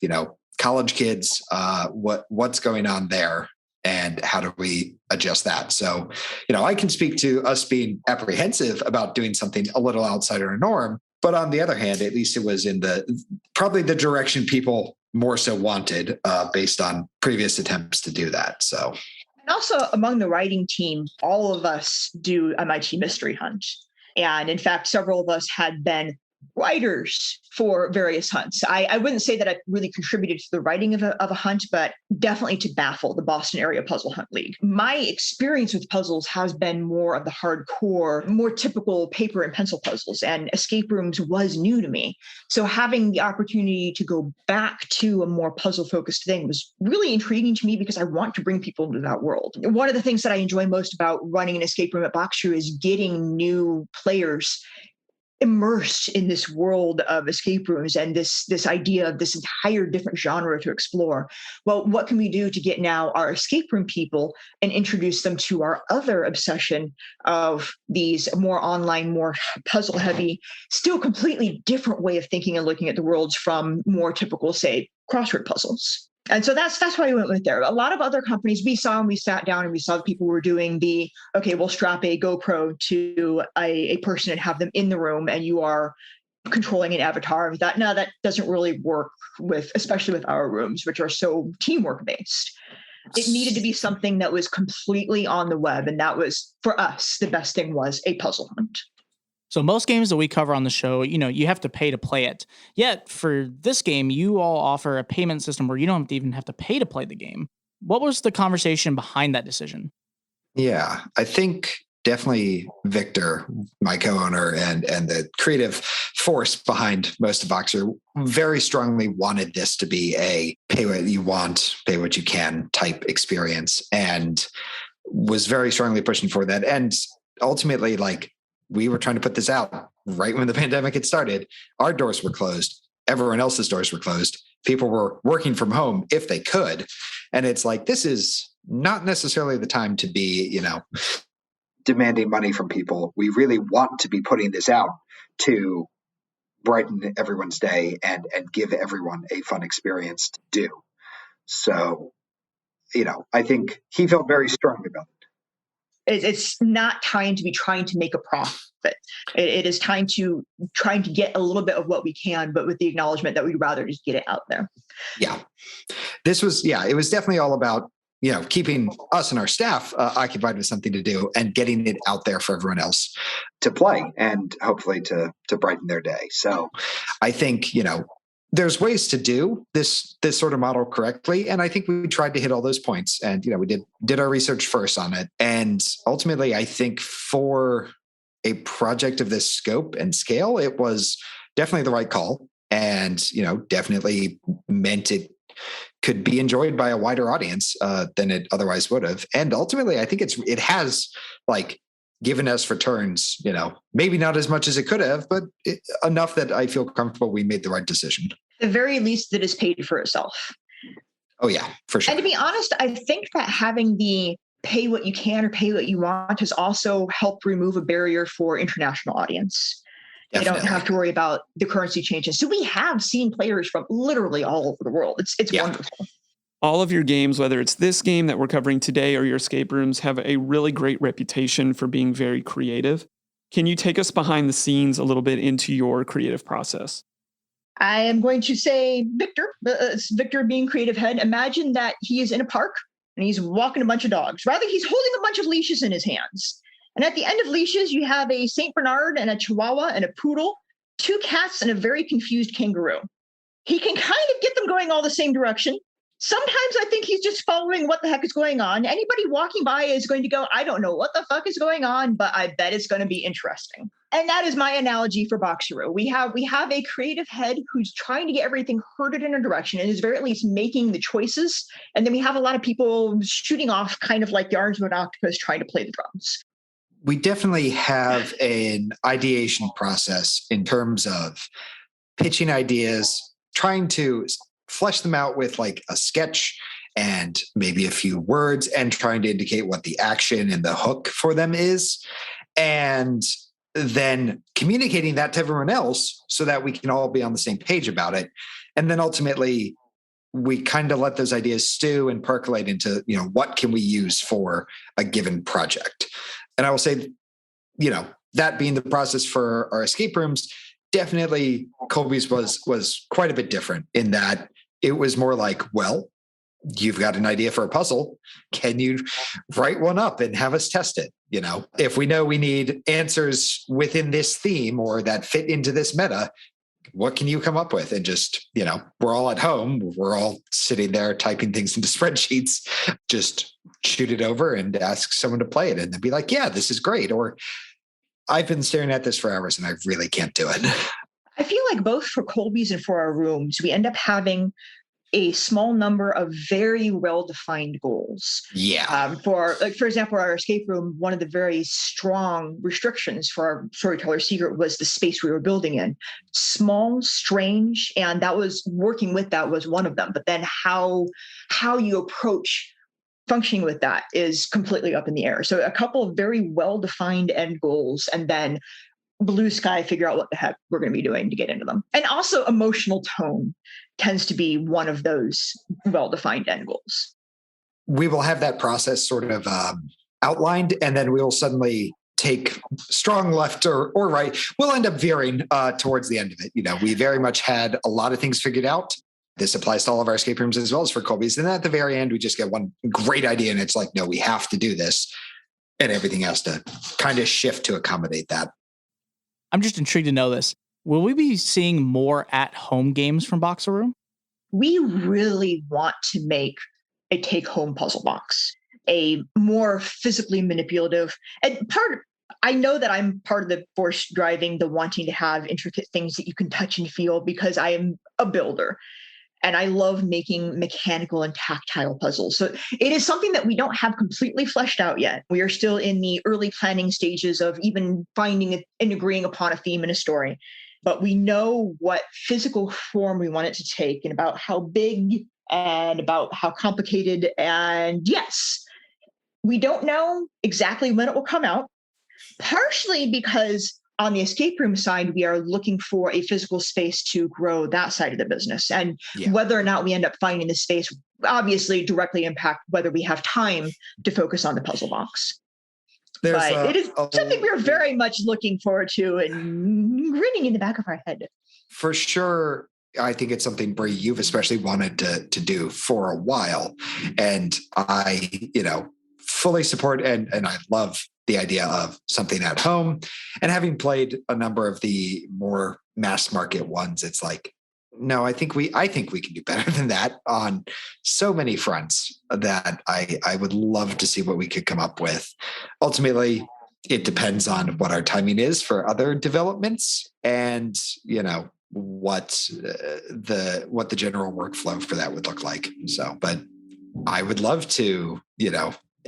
college kids. What's going on there? And how do we adjust that? So, I can speak to us being apprehensive about doing something a little outside our norm. But on the other hand, at least it was in probably the direction people more so wanted based on previous attempts to do that. So, and also among the writing team, all of us do MIT Mystery Hunt. And in fact, several of us had been writers for various hunts. I wouldn't say that I really contributed to the writing of a hunt, but definitely to Baffle, the Boston Area Puzzle Hunt League. My experience with puzzles has been more of the hardcore, more typical paper and pencil puzzles, and escape rooms was new to me. So having the opportunity to go back to a more puzzle-focused thing was really intriguing to me because I want to bring people into that world. One of the things that I enjoy most about running an escape room at Boxaroo is getting new players immersed in this world of escape rooms and this idea of this entire different genre to explore. Well, what can we do to get now our escape room people and introduce them to our other obsession of these more online, more puzzle heavy, still completely different way of thinking and looking at the worlds from more typical, say, crossword puzzles. And so that's why we went with there. A lot of other companies we saw and we sat down and we saw the people were doing we'll strap a GoPro to a person and have them in the room and you are controlling an avatar. We thought, no, that doesn't really work especially with our rooms, which are so teamwork based. It needed to be something that was completely on the web. And that was, for us, the best thing was a puzzle hunt. So most games that we cover on the show, you have to pay to play it. Yet for this game, you all offer a payment system where you don't even have to pay to play the game. What was the conversation behind that decision? Yeah, I think definitely Victor, my co-owner and the creative force behind most of Boxaroo, very strongly wanted this to be a pay what you want, pay what you can type experience, and was very strongly pushing for that. And ultimately, we were trying to put this out right when the pandemic had started. Our doors were closed. Everyone else's doors were closed. People were working from home if they could. And it's this is not necessarily the time to be, demanding money from people. We really want to be putting this out to brighten everyone's day and give everyone a fun experience to do. So, I think he felt very strongly about it. It's not time to be trying to make a profit. It is trying to get a little bit of what we can, but with the acknowledgement that we'd rather just get it out there. Yeah. It was definitely all about, keeping us and our staff occupied with something to do and getting it out there for everyone else to play and hopefully to brighten their day. So I think, there's ways to do this sort of model correctly. And I think we tried to hit all those points and, we did our research first on it. And ultimately, I think for a project of this scope and scale, it was definitely the right call and, definitely meant it could be enjoyed by a wider audience than it otherwise would have. And ultimately, I think it has given us returns, maybe not as much as it could have, but enough that I feel comfortable we made the right decision. At the very least, that is paid for itself. Oh, yeah, for sure. And to be honest, I think that having the pay what you can or pay what you want has also helped remove a barrier for international audience. Definitely. They don't have to worry about the currency changes. So we have seen players from literally all over the world. It's wonderful. All of your games, whether it's this game that we're covering today or your escape rooms, have a really great reputation for being very creative. Can you take us behind the scenes a little bit into your creative process? I am going to say Victor. It's Victor being creative head. Imagine that he is in a park and he's walking a bunch of dogs. Rather, he's holding a bunch of leashes in his hands. And at the end of leashes, you have a St. Bernard and a Chihuahua and a poodle, 2 cats and a very confused kangaroo. He can kind of get them going all the same direction. Sometimes I think he's just following what the heck is going on. Anybody walking by is going to go, I don't know what the fuck is going on, but I bet it's going to be interesting. And that is my analogy for Boxaroo. We have a creative head who's trying to get everything herded in a direction and is very at least making the choices. And then we have a lot of people shooting off kind of like the arms of an octopus trying to play the drums. We definitely have an ideation process in terms of pitching ideas, trying to flesh them out with a sketch and maybe a few words and trying to indicate what the action and the hook for them is. And then communicating that to everyone else so that we can all be on the same page about it. And then ultimately we kind of let those ideas stew and percolate into, what can we use for a given project? And I will say, that being the process for our escape rooms, definitely Colby's was quite a bit different in that it was more you've got an idea for a puzzle. Can you write one up and have us test it? if we know we need answers within this theme or that fit into this meta, what can you come up with? And just, we're all at home. We're all sitting there typing things into spreadsheets, just shoot it over and ask someone to play it. And they'd be like, yeah, this is great. Or I've been staring at this for hours and I really can't do it. I feel like both for Colby's and for our rooms, we end up having a small number of very well-defined goals. Yeah. For example, our escape room, one of the very strong restrictions for our storyteller secret was the space we were building in. Small, strange, and that was working with that was one of them. But then how you approach functioning with that is completely up in the air. So a couple of very well-defined end goals, and then blue sky, figure out what the heck we're going to be doing to get into them. And also emotional tone tends to be one of those well-defined end goals. We will have that process sort of outlined, and then we'll suddenly take strong left or right. We'll end up veering towards the end of it. We very much had a lot of things figured out. This applies to all of our escape rooms as well as for Colby's. And at the very end, we just get one great idea and it's like, no, we have to do this. And everything has to kind of shift to accommodate that. I'm just intrigued to know this. Will we be seeing more at-home games from Boxaroo? We really want to make a take-home puzzle box, a more physically manipulative. And I know that I'm part of the force driving the wanting to have intricate things that you can touch and feel because I am a builder. And I love making mechanical and tactile puzzles. So it is something that we don't have completely fleshed out yet. We are still in the early planning stages of even finding it and agreeing upon a theme and a story. But we know what physical form we want it to take and about how big and about how complicated. And yes, we don't know exactly when it will come out, partially because on the escape room side, we are looking for a physical space to grow that side of the business. And whether or not we end up finding the space obviously directly impact whether we have time to focus on the puzzle box. But it is something we're very much looking forward to and grinning in the back of our head. For sure. I think it's something, Bree, you've especially wanted to do for a while. And I, fully support and I love the idea of something at home. And having played a number of the more mass market ones, it's like, no, I think we can do better than that on so many fronts that I would love to see what we could come up with. Ultimately, it depends on what our timing is for other developments and, what the general workflow for that would look like. So, but I would love to,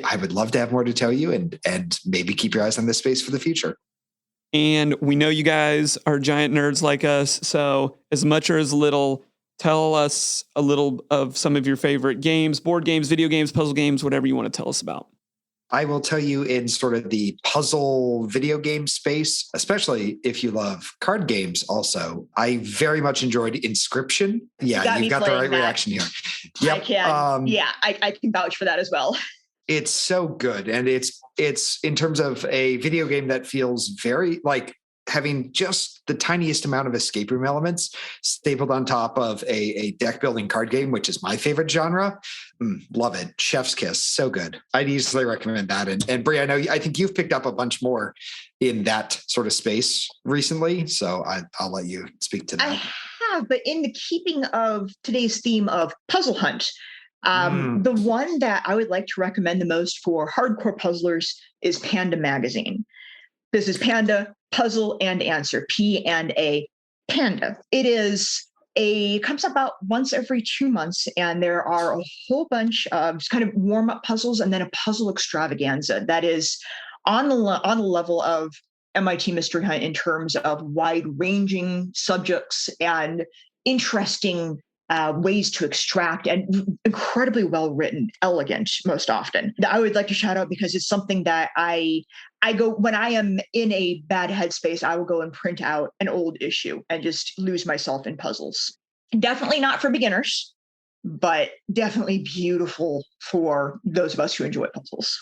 have more to tell you and maybe keep your eyes on this space for the future. And we know you guys are giant nerds like us. So as much or as little, tell us a little of some of your favorite games, board games, video games, puzzle games, whatever you want to tell us about. I will tell you in sort of the puzzle video game space, especially if you love card games also, I very much enjoyed Inscription. Yeah, you've got the right reaction here. Yep. I can. I can vouch for that as well. It's so good. And it's in terms of a video game that feels very like having just the tiniest amount of escape room elements stapled on top of a deck building card game, which is my favorite genre. Love it. Chef's kiss. So good. I'd easily recommend that. And Brie, I think you've picked up a bunch more in that sort of space recently. So I'll let you speak to that. I have, but in the keeping of today's theme of puzzle hunt, the one that I would like to recommend the most for hardcore puzzlers is Panda Magazine. This is Panda, Puzzle and Answer, P&A, Panda. It comes about once every 2 months, and there are a whole bunch of kind of warm-up puzzles and then a puzzle extravaganza that is on the level of MIT Mystery Hunt in terms of wide-ranging subjects and interesting ways to extract, and incredibly well written, elegant most often. I would like to shout out because it's something that I go when I am in a bad headspace, I will go and print out an old issue and just lose myself in puzzles. Definitely not for beginners, but definitely beautiful for those of us who enjoy puzzles.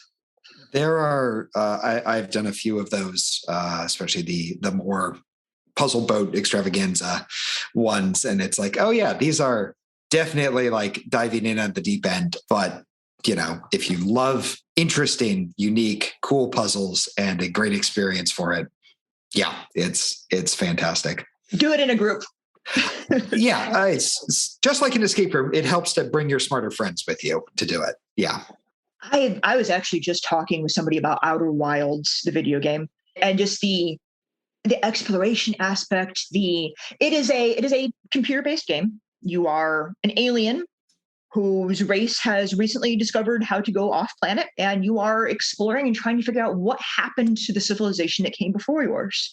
There are I've done a few of those, especially the more puzzle boat extravaganza ones. And it's like, oh yeah, these are definitely like diving in at the deep end, but if you love interesting, unique, cool puzzles and a great experience for it, yeah, it's fantastic. Do it in a group. Yeah, it's just like an escape room. It helps to bring your smarter friends with you to do it. Yeah. I was actually just talking with somebody about Outer Wilds, the video game, and just the exploration aspect. It is a computer-based game. You are an alien whose race has recently discovered how to go off planet, and you are exploring and trying to figure out what happened to the civilization that came before yours.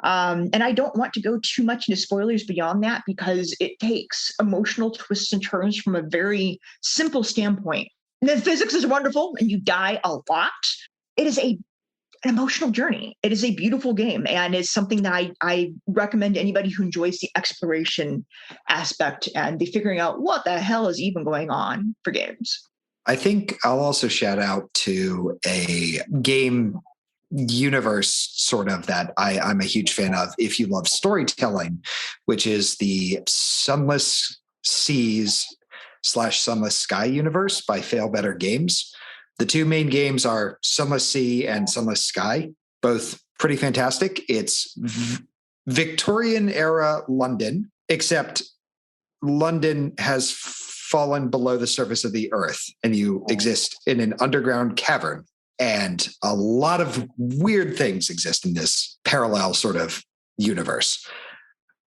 And I don't want to go too much into spoilers beyond that because it takes emotional twists and turns from a very simple standpoint. And the physics is wonderful, and you die a lot. It is an emotional journey. It is a beautiful game, and it's something that I recommend to anybody who enjoys the exploration aspect and the figuring out what the hell is even going on for games. I think I'll also shout out to a game universe sort of that I'm a huge fan of if you love storytelling, which is the Sunless Seas / Sunless Sky universe by Fail Better Games. The two main games are Sunless Sea and Sunless Sky, both pretty fantastic. It's Victorian era London, except London has fallen below the surface of the earth and you exist in an underground cavern. And a lot of weird things exist in this parallel sort of universe.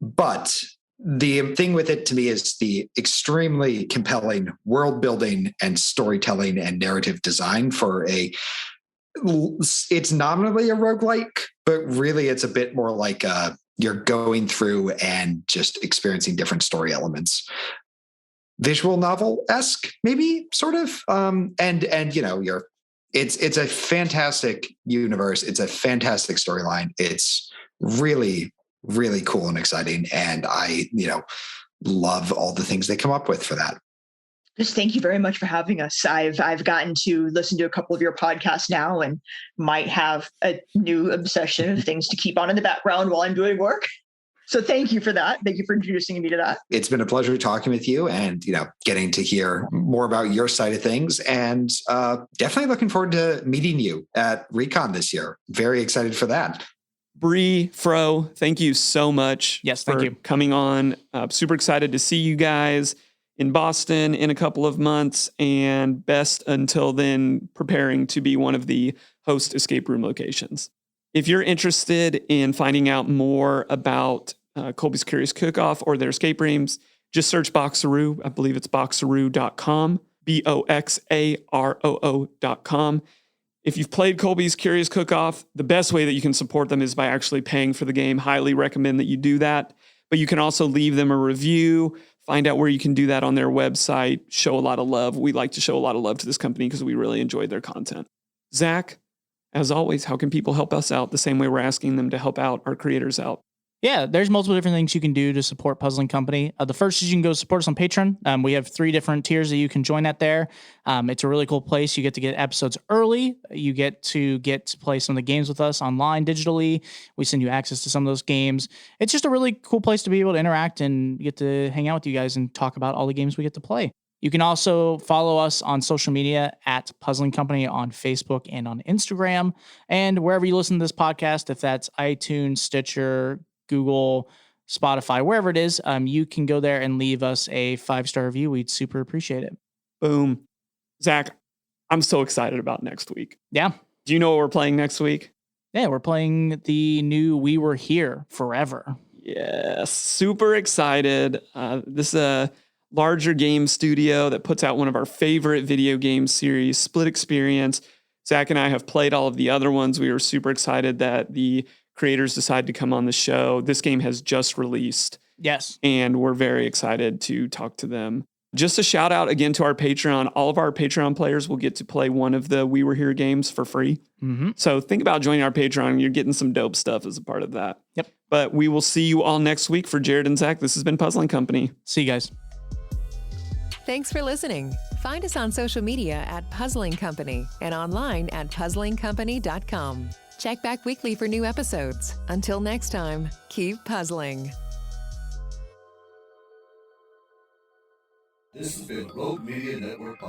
But the thing with it to me is the extremely compelling world building and storytelling and narrative design for it's nominally a roguelike, but really it's a bit more like you're going through and just experiencing different story elements. Visual novel-esque, maybe, sort of. It's a fantastic universe. It's a fantastic storyline. It's really, really cool and exciting. And I, love all the things they come up with for that. Just thank you very much for having us. I've gotten to listen to a couple of your podcasts now and might have a new obsession of things to keep on in the background while I'm doing work. So thank you for that. Thank you for introducing me to that. It's been a pleasure talking with you and, getting to hear more about your side of things, and definitely looking forward to meeting you at Recon this year. Very excited for that. Bree, Fro, thank you so much thank for you. coming on. Super excited to see you guys in Boston in a couple of months, and best until then preparing to be one of the host escape room locations. If you're interested in finding out more about Colby's Curious Cookoff or their escape rooms, just search Boxaroo. I believe it's Boxaroo.com, Boxaroo.com. If you've played Colby's Curious Cookoff, the best way that you can support them is by actually paying for the game. Highly recommend that you do that. But you can also leave them a review, find out where you can do that on their website, show a lot of love. We like to show a lot of love to this company because we really enjoy their content. Zach, as always, how can people help us out the same way we're asking them to help out our creators out? Yeah, there's multiple different things you can do to support Puzzling Company. The first is you can go support us on Patreon. We have 3 different tiers that you can join at there. It's a really cool place. You get to get episodes early. You get to play some of the games with us online digitally. We send you access to some of those games. It's just a really cool place to be able to interact and get to hang out with you guys and talk about all the games we get to play. You can also follow us on social media at Puzzling Company on Facebook and on Instagram. And wherever you listen to this podcast, if that's iTunes, Stitcher, Google, Spotify, wherever it is, you can go there and leave us a 5-star review. We'd super appreciate it. Boom. Zach, I'm so excited about next week. Yeah. Do you know what we're playing next week? Yeah, we're playing the new We Were Here Forever. Yes, super excited. This is a larger game studio that puts out one of our favorite video game series, Split Experience. Zach and I have played all of the other ones. We were super excited that the creators decided to come on the show. This game has just released. Yes. And we're very excited to talk to them. Just a shout out again to our Patreon. All of our Patreon players will get to play one of the We Were Here games for free. Mm-hmm. So think about joining our Patreon. You're getting some dope stuff as a part of that. Yep. But we will see you all next week. For Jared and Zach, this has been Puzzling Company. See you guys. Thanks for listening. Find us on social media at Puzzling Company and online at puzzlingcompany.com. Check back weekly for new episodes. Until next time, keep puzzling. This has been Rogue Media Network Podcast.